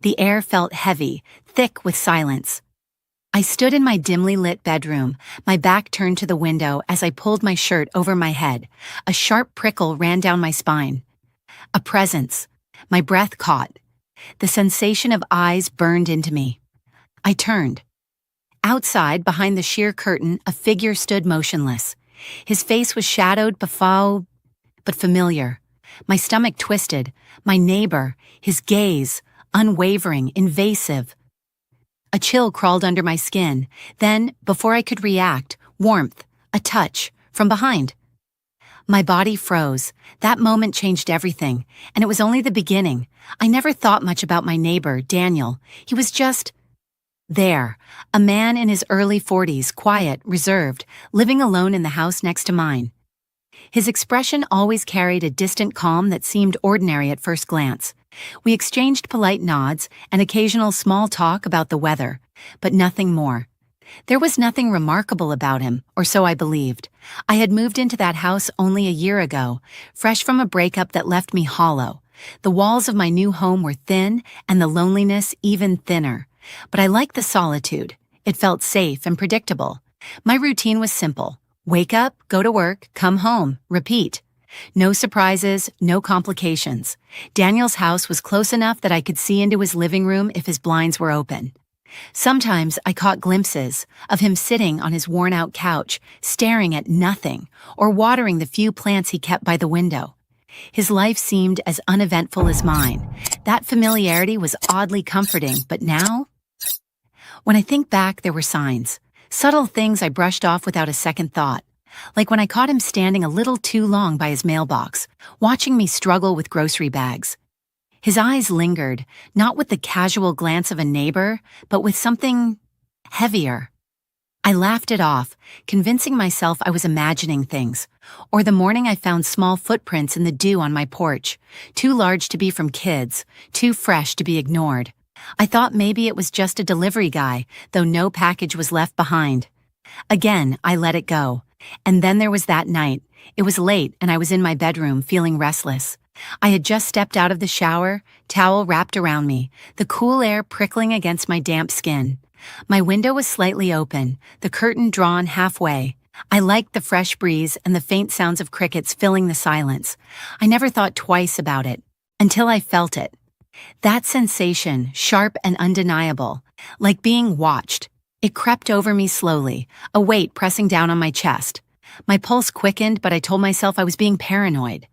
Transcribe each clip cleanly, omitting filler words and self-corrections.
The air felt heavy, thick with silence. I stood in my dimly lit bedroom, my back turned to the window as I pulled my shirt over my head. A sharp prickle ran down my spine. A presence. My breath caught. The sensation of eyes burned into me. I turned. Outside, behind the sheer curtain, a figure stood motionless. His face was shadowed, befouled, but familiar. My stomach twisted. My neighbor, his gaze, unwavering, invasive. A chill crawled under my skin. Then, before I could react, warmth, a touch, from behind. My body froze. That moment changed everything, and it was only the beginning. I never thought much about my neighbor, Daniel. He was just there, a man in his early 40s, quiet, reserved, living alone in the house next to mine. His expression always carried a distant calm that seemed ordinary at first glance. We exchanged polite nods and occasional small talk about the weather, but nothing more. There was nothing remarkable about him, or so I believed. I had moved into that house only a year ago, fresh from a breakup that left me hollow. The walls of my new home were thin, and the loneliness even thinner. But I liked the solitude. It felt safe and predictable. My routine was simple. Wake up, go to work, come home, repeat. No surprises, no complications. Daniel's house was close enough that I could see into his living room if his blinds were open. Sometimes I caught glimpses of him sitting on his worn-out couch, staring at nothing, or watering the few plants he kept by the window. His life seemed as uneventful as mine. That familiarity was oddly comforting, but now? When I think back, there were signs. Subtle things I brushed off without a second thought. Like when I caught him standing a little too long by his mailbox, watching me struggle with grocery bags. His eyes lingered, not with the casual glance of a neighbor, but with something heavier. I laughed it off, convincing myself I was imagining things. Or the morning I found small footprints in the dew on my porch, too large to be from kids, too fresh to be ignored. I thought maybe it was just a delivery guy, though no package was left behind. Again, I let it go. And then there was that night. It was late and I was in my bedroom feeling restless. I had just stepped out of the shower, towel wrapped around me, the cool air prickling against my damp skin. My window was slightly open, the curtain drawn halfway. I liked the fresh breeze and the faint sounds of crickets filling the silence. I never thought twice about it, until I felt it. That sensation, sharp and undeniable, like being watched. It crept over me slowly, a weight pressing down on my chest. My pulse quickened, but I told myself I was being paranoid.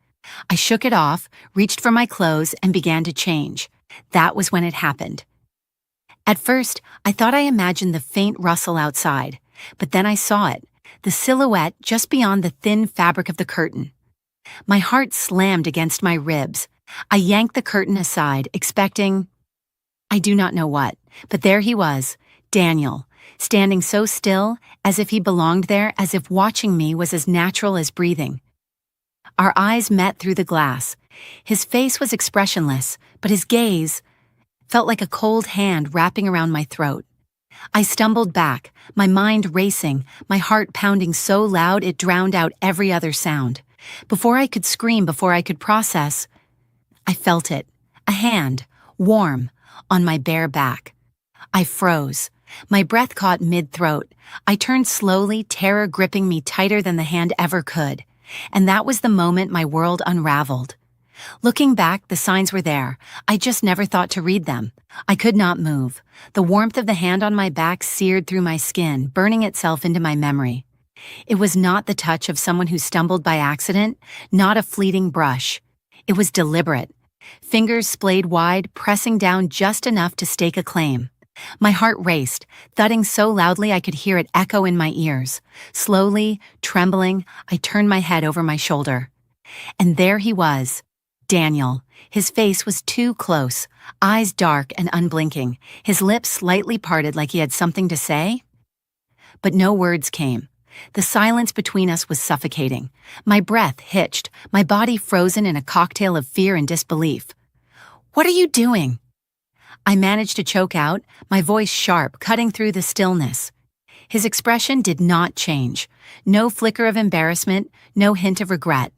I shook it off, reached for my clothes, and began to change. That was when it happened. At first, I thought I imagined the faint rustle outside, but then I saw it, the silhouette just beyond the thin fabric of the curtain. My heart slammed against my ribs. I yanked the curtain aside, expecting, I do not know what, but there he was, Daniel, standing so still, as if he belonged there, as if watching me was as natural as breathing. Our eyes met through the glass. His face was expressionless, but his gaze felt like a cold hand wrapping around my throat. I stumbled back, my mind racing, my heart pounding so loud it drowned out every other sound. Before I could scream, before I could process, I felt it, a hand, warm, on my bare back. I froze. My breath caught mid-throat. I turned slowly, terror gripping me tighter than the hand ever could. And that was the moment my world unraveled. Looking back, the signs were there. I just never thought to read them. I could not move. The warmth of the hand on my back seared through my skin, burning itself into my memory. It was not the touch of someone who stumbled by accident, not a fleeting brush. It was deliberate. Fingers splayed wide, pressing down just enough to stake a claim. My heart raced, thudding so loudly I could hear it echo in my ears. Slowly, trembling, I turned my head over my shoulder. And there he was, Daniel. His face was too close, eyes dark and unblinking, his lips slightly parted like he had something to say. But no words came. The silence between us was suffocating. My breath hitched, my body frozen in a cocktail of fear and disbelief. "What are you doing?" I managed to choke out, my voice sharp, cutting through the stillness. His expression did not change. No flicker of embarrassment, no hint of regret.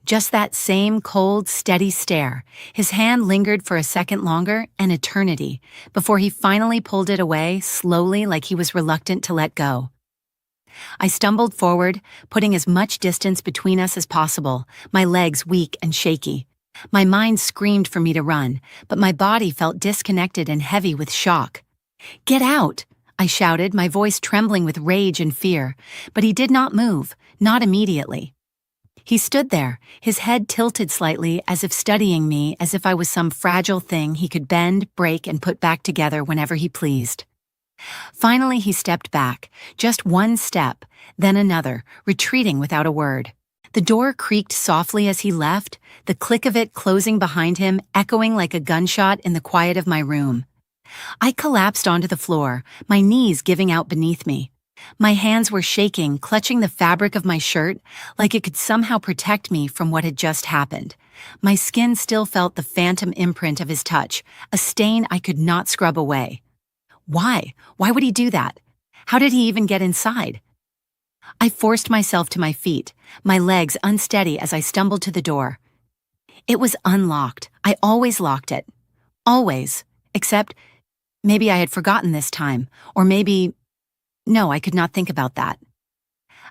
Just that same cold, steady stare. His hand lingered for a second longer, an eternity, before he finally pulled it away, slowly, like he was reluctant to let go. I stumbled forward, putting as much distance between us as possible, my legs weak and shaky. My mind screamed for me to run, but my body felt disconnected and heavy with shock. "Get out!" I shouted, my voice trembling with rage and fear, but he did not move, not immediately. He stood there, his head tilted slightly as if studying me, as if I was some fragile thing he could bend, break, and put back together whenever he pleased. Finally, he stepped back, just one step, then another, retreating without a word. The door creaked softly as he left, the click of it closing behind him echoing like a gunshot in the quiet of my room. I collapsed onto the floor, my knees giving out beneath me. My hands were shaking, clutching the fabric of my shirt, like it could somehow protect me from what had just happened. My skin still felt the phantom imprint of his touch, a stain I could not scrub away. Why? Why would he do that? How did he even get inside? I forced myself to my feet, my legs unsteady as I stumbled to the door. It was unlocked. I always locked it. Always. Except, maybe I had forgotten this time, or maybe... No, I could not think about that.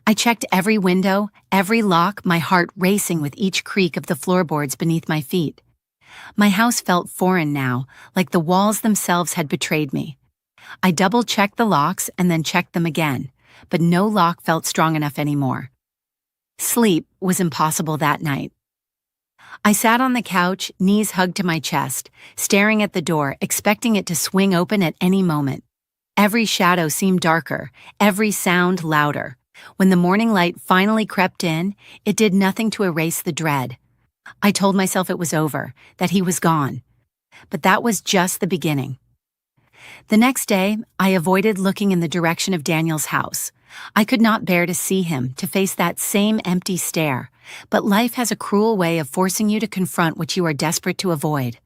I checked every window, every lock, my heart racing with each creak of the floorboards beneath my feet. My house felt foreign now, like the walls themselves had betrayed me. I double-checked the locks and then checked them again, but no lock felt strong enough anymore. Sleep was impossible that night. I sat on the couch, knees hugged to my chest, staring at the door, expecting it to swing open at any moment. Every shadow seemed darker, every sound louder. When the morning light finally crept in, it did nothing to erase the dread. I told myself it was over, that he was gone. But that was just the beginning. The next day, I avoided looking in the direction of Daniel's house. I could not bear to see him, to face that same empty stare. But life has a cruel way of forcing you to confront what you are desperate to avoid.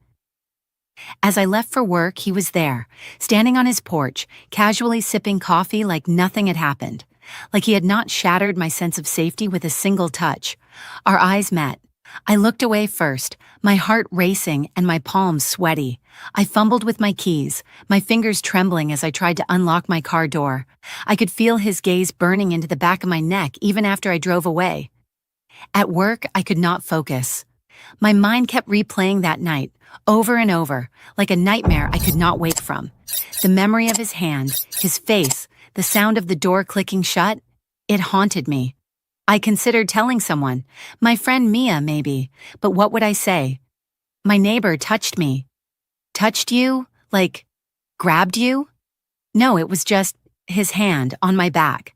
As I left for work, he was there, standing on his porch, casually sipping coffee like nothing had happened, like he had not shattered my sense of safety with a single touch. Our eyes met. I looked away first, my heart racing and my palms sweaty. I fumbled with my keys, my fingers trembling as I tried to unlock my car door. I could feel his gaze burning into the back of my neck even after I drove away. At work, I could not focus. My mind kept replaying that night, over and over, like a nightmare I could not wake from. The memory of his hand, his face, the sound of the door clicking shut, it haunted me. I considered telling someone, my friend Mia maybe, but what would I say? My neighbor touched me. Touched you? Like, grabbed you? No, it was just his hand on my back.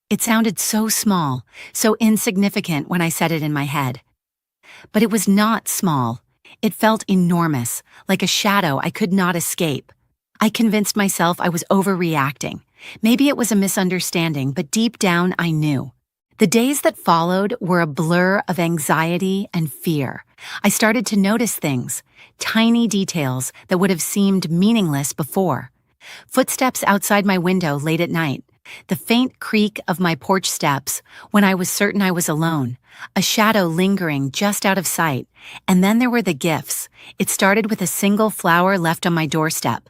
It sounded so small, so insignificant when I said it in my head. But it was not small. It felt enormous, like a shadow I could not escape. I convinced myself I was overreacting. Maybe it was a misunderstanding, but deep down I knew. The days that followed were a blur of anxiety and fear. I started to notice things, tiny details that would have seemed meaningless before. Footsteps outside my window late at night, the faint creak of my porch steps when I was certain I was alone, a shadow lingering just out of sight, and then there were the gifts. It started with a single flower left on my doorstep,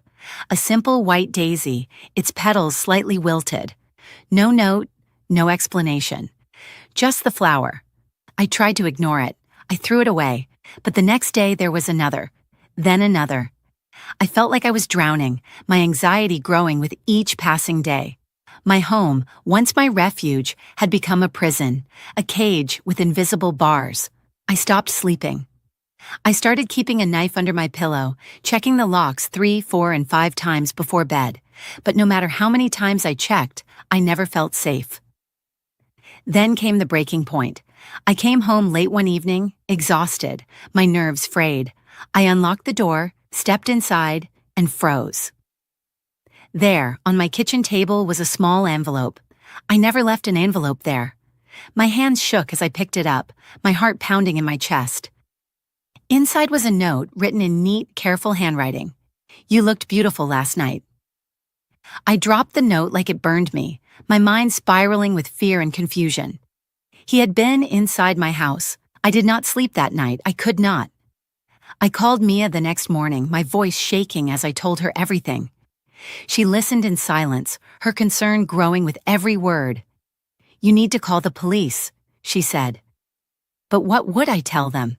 a simple white daisy, its petals slightly wilted. No note, no explanation. Just the flower. I tried to ignore it. I threw it away, but the next day there was another, then another. I felt like I was drowning, my anxiety growing with each passing day. My home, once my refuge, had become a prison, a cage with invisible bars. I stopped sleeping. I started keeping a knife under my pillow, checking the locks 3, 4, and 5 times before bed. But no matter how many times I checked, I never felt safe. Then came the breaking point. I came home late one evening, exhausted, my nerves frayed. I unlocked the door, stepped inside, and froze. There, on my kitchen table, was a small envelope. I never left an envelope there. My hands shook as I picked it up, my heart pounding in my chest. Inside was a note written in neat, careful handwriting. "You looked beautiful last night." I dropped the note like it burned me, my mind spiraling with fear and confusion. He had been inside my house, I did not sleep that night. I could not. I called Mia the next morning, my voice shaking as I told her everything. She listened in silence, her concern growing with every word. "You need to call the police," she said. But what would I tell them?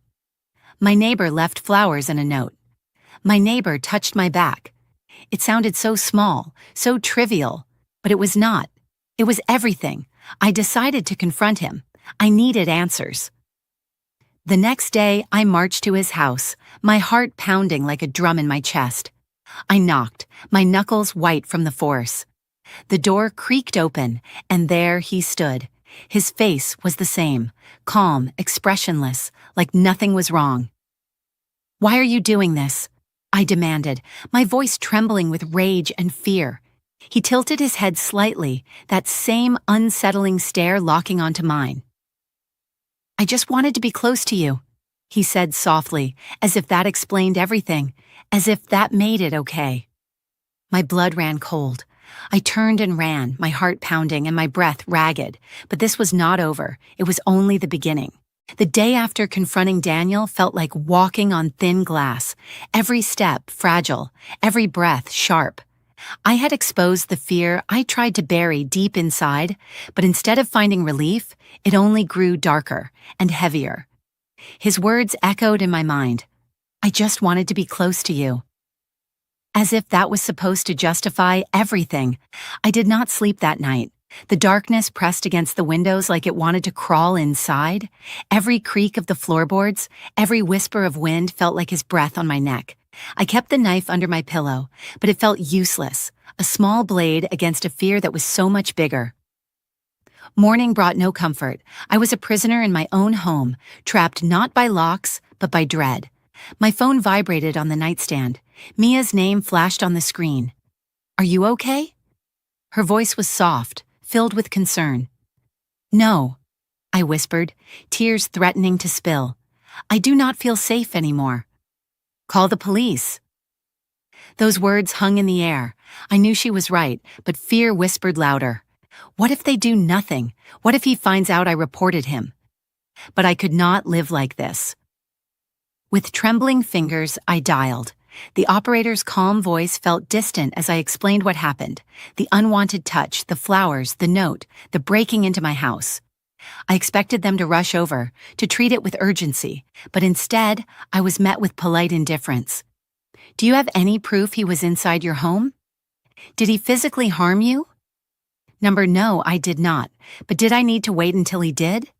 My neighbor left flowers and a note. My neighbor touched my back. It sounded so small, so trivial, but it was not. It was everything. I decided to confront him. I needed answers. The next day, I marched to his house, my heart pounding like a drum in my chest. I knocked, my knuckles white from the force. The door creaked open, and there he stood. His face was the same, calm, expressionless, like nothing was wrong. "Why are you doing this?" I demanded, my voice trembling with rage and fear. He tilted his head slightly, that same unsettling stare locking onto mine. "I just wanted to be close to you," he said softly, as if that explained everything, as if that made it okay. My blood ran cold. I turned and ran, my heart pounding and my breath ragged, but this was not over. It was only the beginning. The day after confronting Daniel felt like walking on thin glass, every step fragile, every breath sharp. I had exposed the fear I tried to bury deep inside, but instead of finding relief, it only grew darker and heavier. His words echoed in my mind. "I just wanted to be close to you." As if that was supposed to justify everything. I did not sleep that night. The darkness pressed against the windows like it wanted to crawl inside. Every creak of the floorboards, every whisper of wind felt like his breath on my neck. I kept the knife under my pillow, but it felt useless, a small blade against a fear that was so much bigger. Morning brought no comfort. I was a prisoner in my own home, trapped not by locks, but by dread. My phone vibrated on the nightstand. Mia's name flashed on the screen. "Are you okay?" Her voice was soft, filled with concern. "No," I whispered, tears threatening to spill. "I do not feel safe anymore." "Call the police." Those words hung in the air. I knew she was right, but fear whispered louder. What if they do nothing? What if he finds out I reported him? But I could not live like this. With trembling fingers, I dialed. The operator's calm voice felt distant as I explained what happened. The unwanted touch, the flowers, the note, the breaking into my house. I expected them to rush over, to treat it with urgency, but instead, I was met with polite indifference. "Do you have any proof he was inside your home? Did he physically harm you?" No, I did not. But did I need to wait until he did?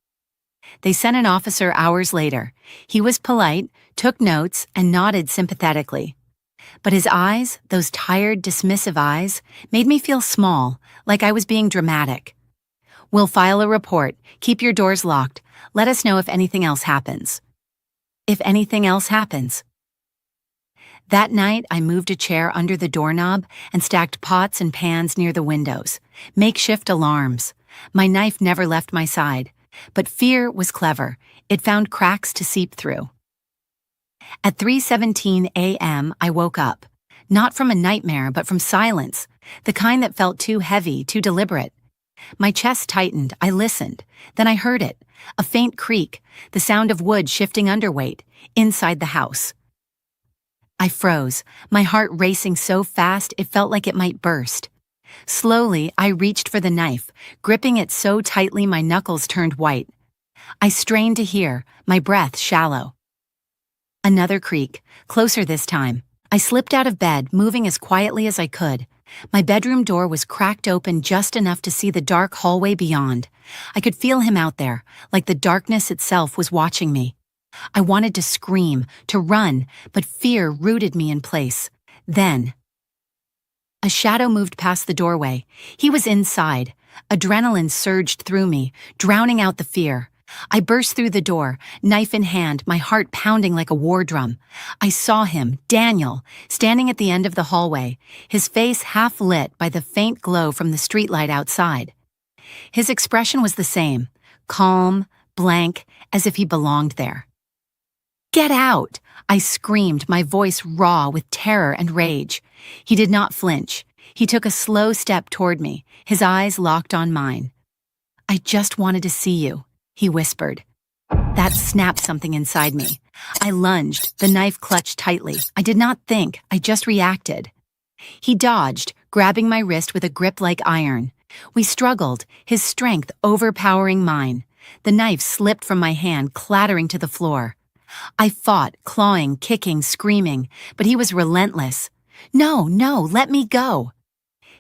They sent an officer hours later. He was polite, took notes, and nodded sympathetically. But his eyes, those tired, dismissive eyes, made me feel small, like I was being dramatic. "We'll file a report. Keep your doors locked. Let us know if anything else happens." If anything else happens. That night, I moved a chair under the doorknob and stacked pots and pans near the windows. Makeshift alarms. My knife never left my side. But fear was clever. It found cracks to seep through. At 3:17 a.m., I woke up. Not from a nightmare, but from silence. The kind that felt too heavy, too deliberate. My chest tightened. I listened. Then I heard it. A faint creak, the sound of wood shifting underweight, inside the house. I froze, my heart racing so fast it felt like it might burst. Slowly, I reached for the knife, gripping it so tightly my knuckles turned white. I strained to hear, my breath shallow. Another creak, closer this time. I slipped out of bed, moving as quietly as I could. My bedroom door was cracked open just enough to see the dark hallway beyond. I could feel him out there, like the darkness itself was watching me. I wanted to scream, to run, but fear rooted me in place. Then, a shadow moved past the doorway. He was inside. Adrenaline surged through me, drowning out the fear. I burst through the door, knife in hand, my heart pounding like a war drum. I saw him, Daniel, standing at the end of the hallway, his face half lit by the faint glow from the streetlight outside. His expression was the same, calm, blank, as if he belonged there. "Get out!" I screamed, my voice raw with terror and rage. He did not flinch. He took a slow step toward me, his eyes locked on mine. "I just wanted to see you," he whispered. That snapped something inside me. I lunged, the knife clutched tightly. I did not think, I just reacted. He dodged, grabbing my wrist with a grip like iron. We struggled, his strength overpowering mine. The knife slipped from my hand, clattering to the floor. I fought, clawing, kicking, screaming, but he was relentless. No, let me go.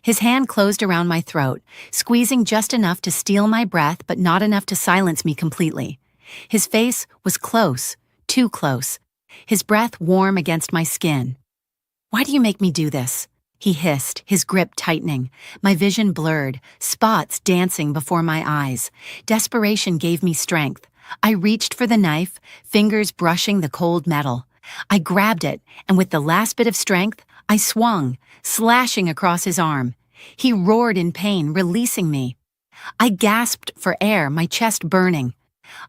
His hand closed around my throat, squeezing just enough to steal my breath but not enough to silence me completely. His face was close, too close, his breath warm against my skin. "Why do you make me do this?" he hissed, his grip tightening. My vision blurred, spots dancing before my eyes. Desperation gave me strength. I reached for the knife, fingers brushing the cold metal. I grabbed it, and with the last bit of strength, I swung, slashing across his arm. He roared in pain, releasing me. I gasped for air, my chest burning.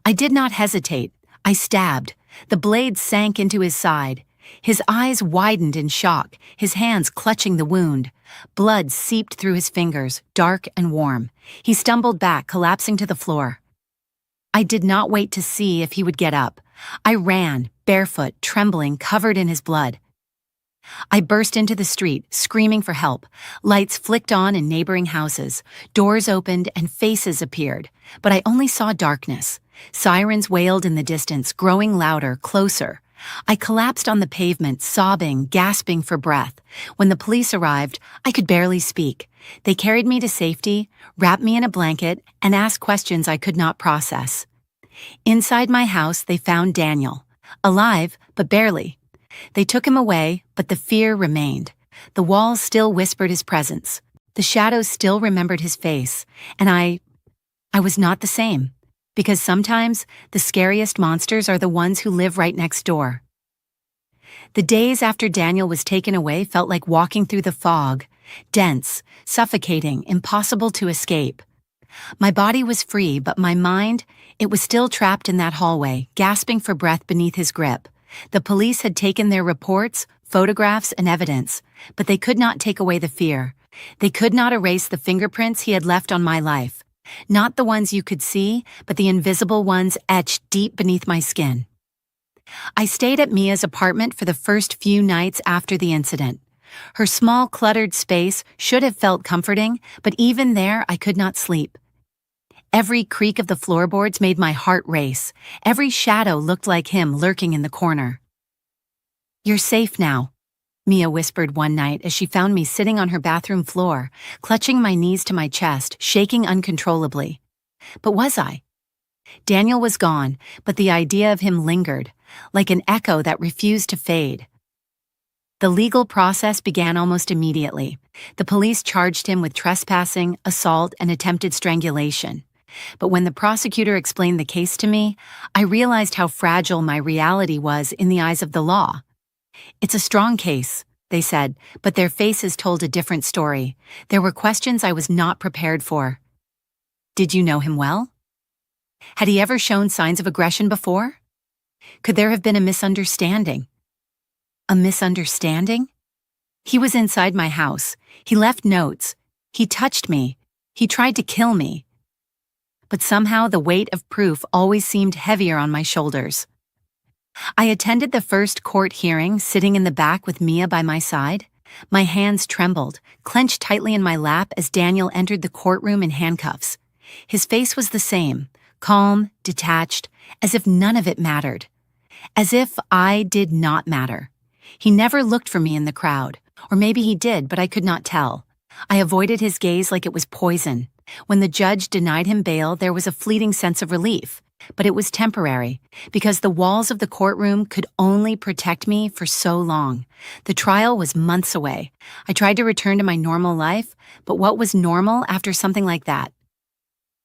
I did not hesitate. I stabbed. The blade sank into his side. His eyes widened in shock, his hands clutching the wound. Blood seeped through his fingers, dark and warm. He stumbled back, collapsing to the floor. I did not wait to see if he would get up. I ran, barefoot, trembling, covered in his blood. I burst into the street, screaming for help. Lights flicked on in neighboring houses. Doors opened and faces appeared, but I only saw darkness. Sirens wailed in the distance, growing louder, closer. I collapsed on the pavement, sobbing, gasping for breath. When the police arrived, I could barely speak. They carried me to safety, wrapped me in a blanket, and asked questions I could not process. Inside my house, they found Daniel. Alive, but barely. They took him away, but the fear remained. The walls still whispered his presence. The shadows still remembered his face. And I was not the same. Because sometimes, the scariest monsters are the ones who live right next door. The days after Daniel was taken away felt like walking through the fog. Dense, suffocating, impossible to escape. My body was free, but my mind, it was still trapped in that hallway, gasping for breath beneath his grip. The police had taken their reports, photographs, and evidence, but they could not take away the fear. They could not erase the fingerprints he had left on my life. Not the ones you could see, but the invisible ones etched deep beneath my skin. I stayed at Mia's apartment for the first few nights after the incident. Her small, cluttered space should have felt comforting, but even there I could not sleep. Every creak of the floorboards made my heart race. Every shadow looked like him lurking in the corner. "You're safe now," Mia whispered one night as she found me sitting on her bathroom floor, clutching my knees to my chest, shaking uncontrollably. But was I? Daniel was gone, but the idea of him lingered, like an echo that refused to fade. The legal process began almost immediately. The police charged him with trespassing, assault, and attempted strangulation. But when the prosecutor explained the case to me, I realized how fragile my reality was in the eyes of the law. "It's a strong case," they said, but their faces told a different story. There were questions I was not prepared for. Did you know him well? Had he ever shown signs of aggression before? Could there have been a misunderstanding? A misunderstanding? He was inside my house. He left notes. He touched me. He tried to kill me. But somehow the weight of proof always seemed heavier on my shoulders. I attended the first court hearing, sitting in the back with Mia by my side. My hands trembled, clenched tightly in my lap as Daniel entered the courtroom in handcuffs. His face was the same, calm, detached, as if none of it mattered. As if I did not matter. He never looked for me in the crowd, or maybe he did, but I could not tell. I avoided his gaze like it was poison. When the judge denied him bail, there was a fleeting sense of relief, but it was temporary, because the walls of the courtroom could only protect me for so long. The trial was months away. I tried to return to my normal life, but what was normal after something like that?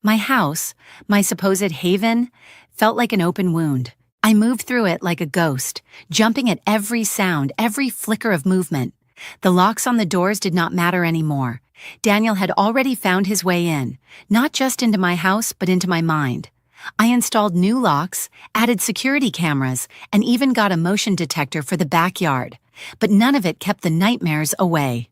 My house, my supposed haven, felt like an open wound. I moved through it like a ghost, jumping at every sound, every flicker of movement. The locks on the doors did not matter anymore. Daniel had already found his way in, not just into my house, but into my mind. I installed new locks, added security cameras, and even got a motion detector for the backyard. But none of it kept the nightmares away.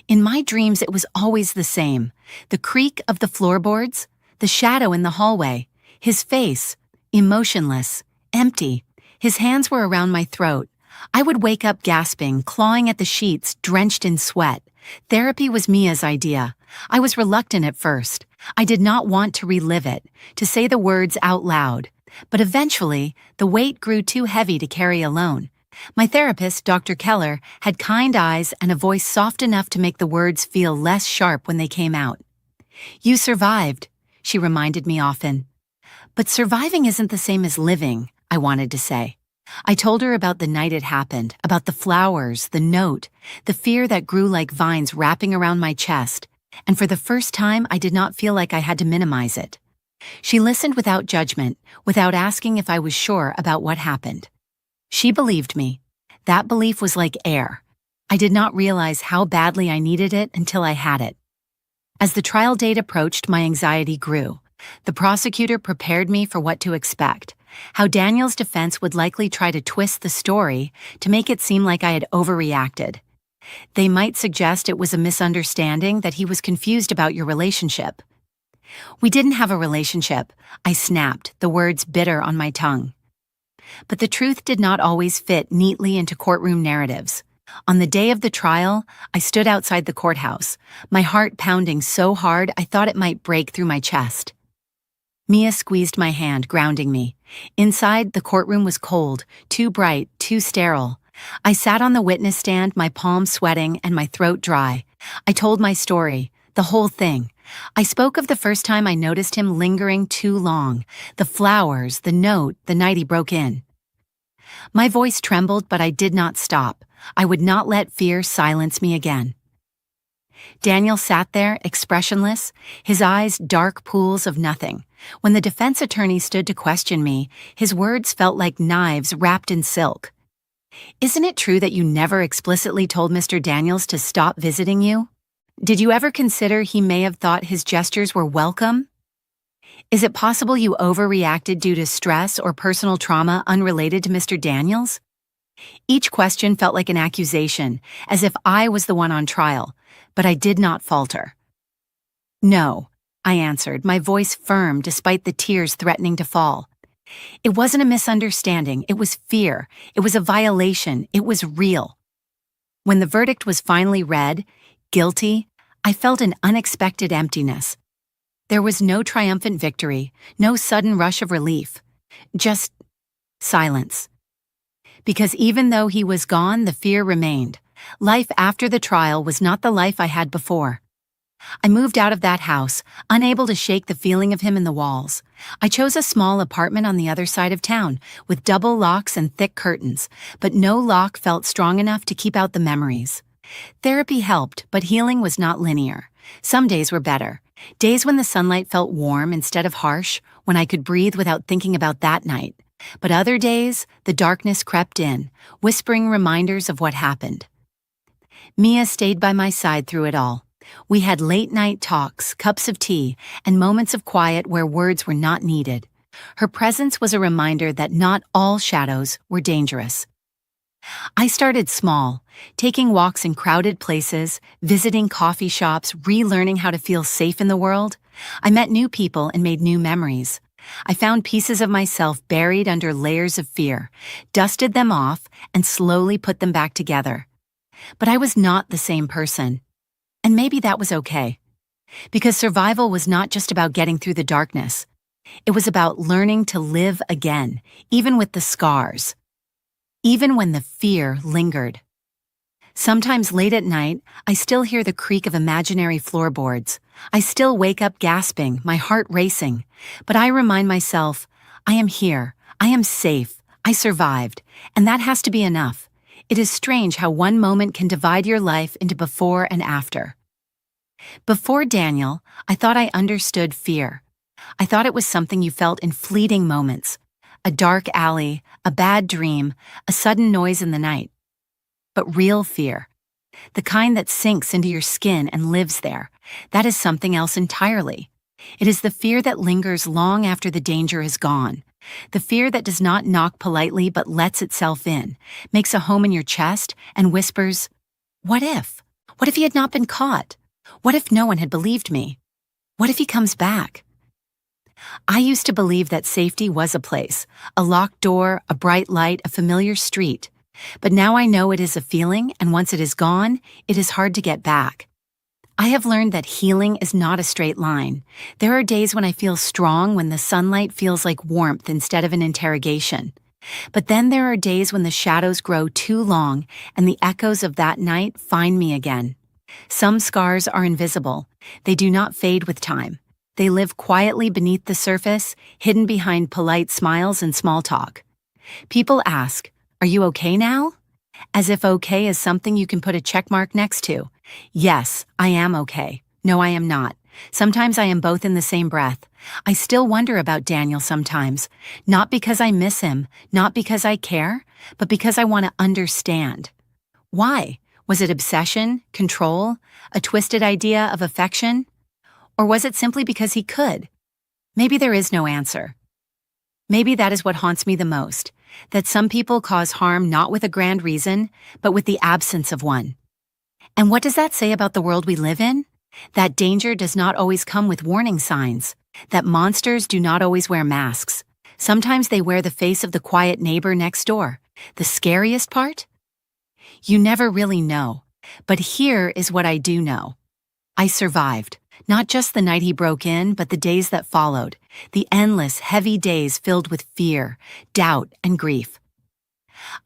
In my dreams, it was always the same. The creak of the floorboards, the shadow in the hallway, his face. emotionless, empty. His hands were around my throat. I would wake up gasping, clawing at the sheets, drenched in sweat. Therapy was Mia's idea. I was reluctant at first. I did not want to relive it, to say the words out loud. But eventually, the weight grew too heavy to carry alone. My therapist, Dr. Keller, had kind eyes and a voice soft enough to make the words feel less sharp when they came out. "You survived," she reminded me often. But surviving isn't the same as living, I wanted to say. I told her about the night it happened, about the flowers, the note, the fear that grew like vines wrapping around my chest, and for the first time I did not feel like I had to minimize it. She listened without judgment, without asking if I was sure about what happened. She believed me. That belief was like air. I did not realize how badly I needed it until I had it. As the trial date approached, my anxiety grew. The prosecutor prepared me for what to expect, how Daniel's defense would likely try to twist the story to make it seem like I had overreacted. They might suggest it was a misunderstanding, that he was confused about your relationship. "We didn't have a relationship," I snapped, the words bitter on my tongue. But the truth did not always fit neatly into courtroom narratives. On the day of the trial, I stood outside the courthouse, my heart pounding so hard I thought it might break through my chest. Mia squeezed my hand, grounding me. Inside, the courtroom was cold, too bright, too sterile. I sat on the witness stand, my palms sweating and my throat dry. I told my story, the whole thing. I spoke of the first time I noticed him lingering too long, the flowers, the note, the night he broke in. My voice trembled, but I did not stop. I would not let fear silence me again. Daniel sat there, expressionless, his eyes dark pools of nothing. When the defense attorney stood to question me, his words felt like knives wrapped in silk. "Isn't it true that you never explicitly told Mr. Daniels to stop visiting you? Did you ever consider he may have thought his gestures were welcome? Is it possible you overreacted due to stress or personal trauma unrelated to Mr. Daniels?" Each question felt like an accusation, as if I was the one on trial, but I did not falter. "No," I answered, my voice firm despite the tears threatening to fall. "It wasn't a misunderstanding, it was fear, it was a violation, it was real." When the verdict was finally read, guilty, I felt an unexpected emptiness. There was no triumphant victory, no sudden rush of relief, just silence. Because even though he was gone, the fear remained. Life after the trial was not the life I had before. I moved out of that house, unable to shake the feeling of him in the walls. I chose a small apartment on the other side of town, with double locks and thick curtains, but no lock felt strong enough to keep out the memories. Therapy helped, but healing was not linear. Some days were better. Days when the sunlight felt warm instead of harsh, when I could breathe without thinking about that night. But other days, the darkness crept in, whispering reminders of what happened. Mia stayed by my side through it all. We had late-night talks, cups of tea, and moments of quiet where words were not needed. Her presence was a reminder that not all shadows were dangerous. I started small, taking walks in crowded places, visiting coffee shops, relearning how to feel safe in the world. I met new people and made new memories. I found pieces of myself buried under layers of fear, dusted them off, and slowly put them back together. But I was not the same person. And maybe that was okay. Because survival was not just about getting through the darkness. It was about learning to live again, even with the scars. Even when the fear lingered. Sometimes late at night, I still hear the creak of imaginary floorboards. I still wake up gasping, my heart racing. But I remind myself, I am here, I am safe, I survived, and that has to be enough. It is strange how one moment can divide your life into before and after. Before Daniel, I thought I understood fear. I thought it was something you felt in fleeting moments. A dark alley, a bad dream, a sudden noise in the night. But real fear, the kind that sinks into your skin and lives there, that is something else entirely. It is the fear that lingers long after the danger is gone. The fear that does not knock politely but lets itself in, makes a home in your chest, and whispers, "What if? What if he had not been caught? What if no one had believed me? What if he comes back?" I used to believe that safety was a place, a locked door, a bright light, a familiar street. But now I know it is a feeling, and once it is gone, it is hard to get back. I have learned that healing is not a straight line. There are days when I feel strong, when the sunlight feels like warmth instead of an interrogation. But then there are days when the shadows grow too long and the echoes of that night find me again. Some scars are invisible. They do not fade with time. They live quietly beneath the surface, hidden behind polite smiles and small talk. People ask, "Are you okay now?" As if okay is something you can put a check mark next to. Yes, I am okay. No, I am not. Sometimes I am both in the same breath. I still wonder about Daniel sometimes, not because I miss him, not because I care, but because I want to understand. Why? Was it obsession, control, a twisted idea of affection? Or was it simply because he could? Maybe there is no answer. Maybe that is what haunts me the most, that some people cause harm not with a grand reason, but with the absence of one. And what does that say about the world we live in? That danger does not always come with warning signs, that monsters do not always wear masks. Sometimes they wear the face of the quiet neighbor next door. The scariest part? You never really know. But here is what I do know. I survived. Not just the night he broke in, but the days that followed. The endless, heavy days filled with fear, doubt, and grief.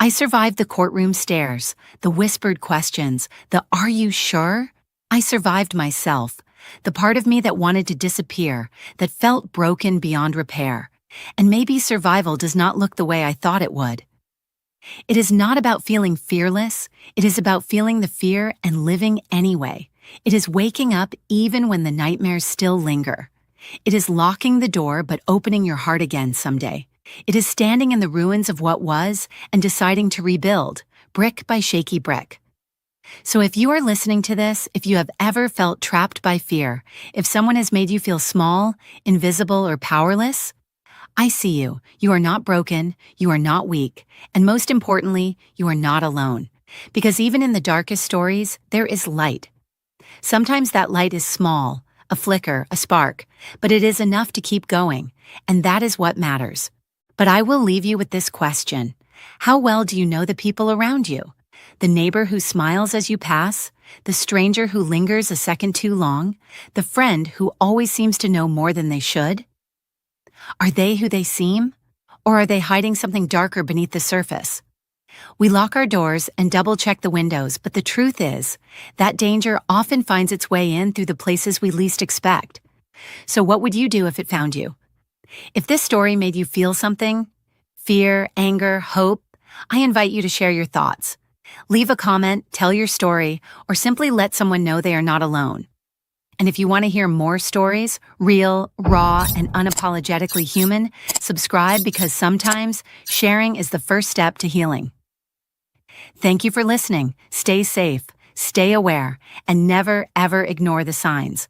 I survived the courtroom stares, the whispered questions, the "are you sure?" I survived myself, the part of me that wanted to disappear, that felt broken beyond repair. And maybe survival does not look the way I thought it would. It is not about feeling fearless, it is about feeling the fear and living anyway. It is waking up even when the nightmares still linger. It is locking the door but opening your heart again someday. It is standing in the ruins of what was and deciding to rebuild, brick by shaky brick. So if you are listening to this, if you have ever felt trapped by fear, if someone has made you feel small, invisible, or powerless, I see you. You are not broken, you are not weak, and most importantly, you are not alone. Because even in the darkest stories, there is light. Sometimes that light is small, a flicker, a spark, but it is enough to keep going, and that is what matters. But I will leave you with this question. How well do you know the people around you? The neighbor who smiles as you pass, the stranger who lingers a second too long, the friend who always seems to know more than they should? Are they who they seem? Or are they hiding something darker beneath the surface? We lock our doors and double-check the windows, but the truth is, that danger often finds its way in through the places we least expect. So what would you do if it found you? If this story made you feel something, fear, anger, hope, I invite you to share your thoughts. Leave a comment, tell your story, or simply let someone know they are not alone. And if you want to hear more stories, real, raw, and unapologetically human, subscribe because sometimes sharing is the first step to healing. Thank you for listening. Stay safe, stay aware, and never, ever ignore the signs.